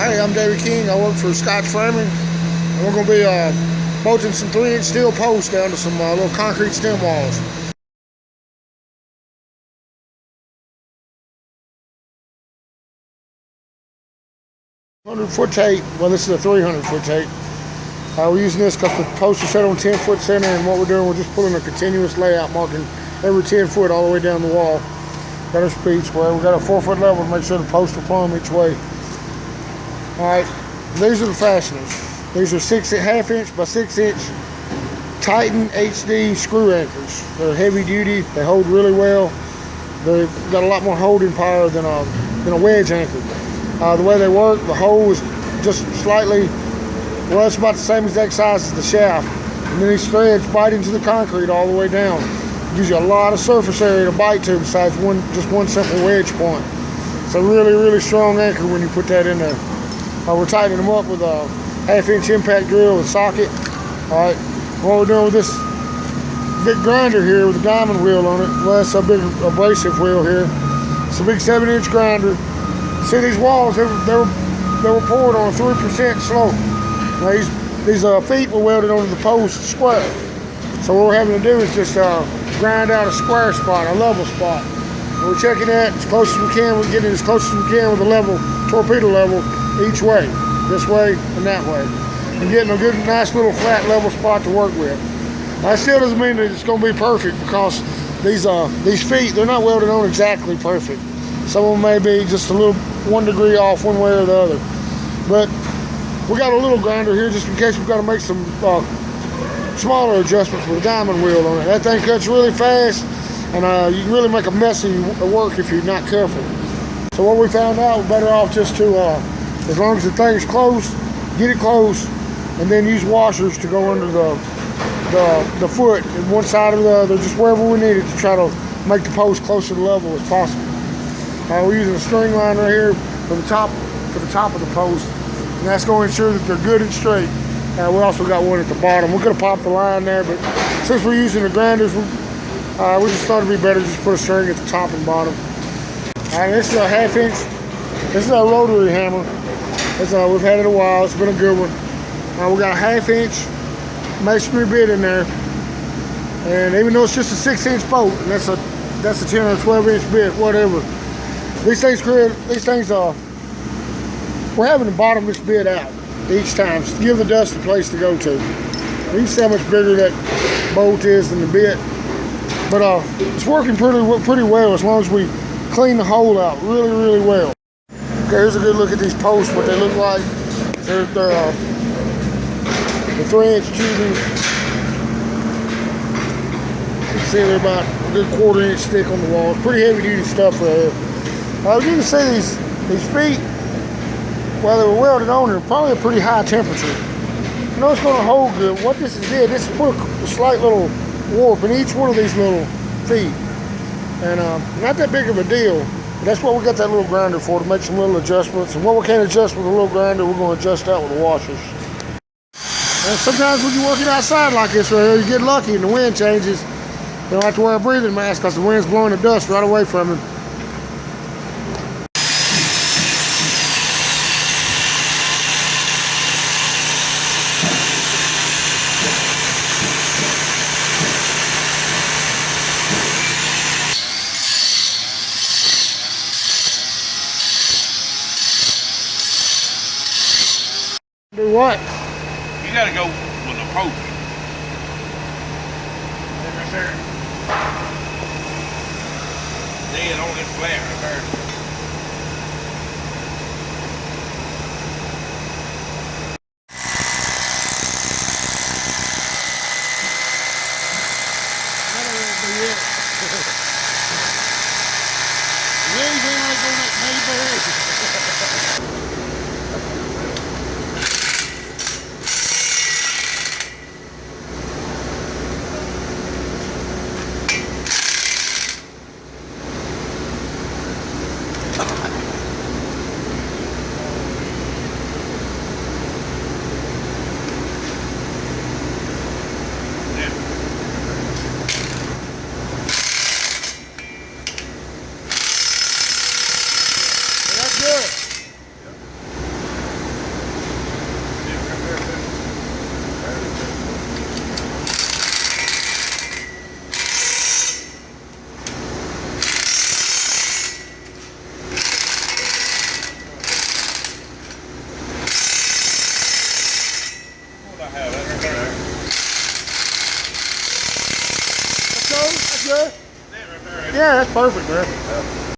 Hey, I'm David King. I work for Scotch Framing. And we're going to be bolting some 3-inch steel posts down to some little concrete stem walls. 100-foot tape. Well, this is a 300-foot tape. We're using this because the posts are set on 10-foot center, and what we're doing, we're just pulling a continuous layout, marking every 10 foot all the way down the wall. Got our speed square. We got a 4-foot level to make sure the posts are plumb each way. All right, these are the fasteners. These are 6.5 inch by 6 inch Titen HD screw anchors. They're heavy duty. They hold really well. They've got a lot more holding power than a wedge anchor. The way they work, the hole is just slightly, well, it's about the same exact size as the shaft. And then these threads bite into the concrete all the way down. It gives you a lot of surface area to bite to besides just one simple wedge point. It's a really, really strong anchor when you put that in there. We're tightening them up with a 1/2 inch impact drill and socket. All right, what we're doing with this big grinder here with a diamond wheel on it, well, that's a big abrasive wheel here. It's a big 7-inch grinder. See these walls, they were poured on a 3% slope. Now these feet were welded onto the post square. So what we're having to do is just grind out a square spot, a level spot. And we're checking that as close as we can. We're getting as close as we can with a level, torpedo level, each way, this way and that way. And getting a good, nice little flat level spot to work with. That still doesn't mean that it's going to be perfect because these feet, they're not welded on exactly perfect. Some of them may be just a little 1 degree off one way or the other. But we got a little grinder here just in case we've got to make some smaller adjustments with a diamond wheel on it. That thing cuts really fast, and you can really make a mess of work if you're not careful. So what we found out, we're better off just to, as long as the thing's close, get it close, and then use washers to go under the foot in one side or the other, just wherever we need it to try to make the post close to the level as possible. We're using a string line right here from the top to the top of the post, and that's going to ensure that they're good and straight. We also got one at the bottom. We could have popped the line there, but since we're using the grinders, we just thought it'd be better just put a string at the top and bottom. This is a 1/2 inch. This is our rotary hammer. We've had it a while. It's been a good one. We got a 1/2 inch masonry bit in there, and even though it's just a 6-inch bolt, and that's a 10 or 12 inch bit, whatever. These things, we're having to bottom this bit out each time to give the dust a place to go to. You can see how much bigger that bolt is than the bit, but it's working pretty well as long as we clean the hole out really, really well. Okay, here's a good look at these posts, what they look like. They're the 3-inch tubing. You can see they're about a good 1/4 inch thick on the wall. It's pretty heavy duty stuff right here. You can see these feet, while they were welded on, they're probably a pretty high temperature. You know it's going to hold good. What this did, this put a slight little warp in each one of these little feet. And not that big of a deal. But that's what we got that little grinder for, to make some little adjustments. And what we can't adjust with a little grinder, we're going to adjust that with the washers. And sometimes when you're working outside like this right here, you get lucky and the wind changes. You don't have to wear a breathing mask because the wind's blowing the dust right away from him. Do what? You gotta go with the post. Right there. Then on this flat right there. good? That right there. Yeah, that's perfect, man.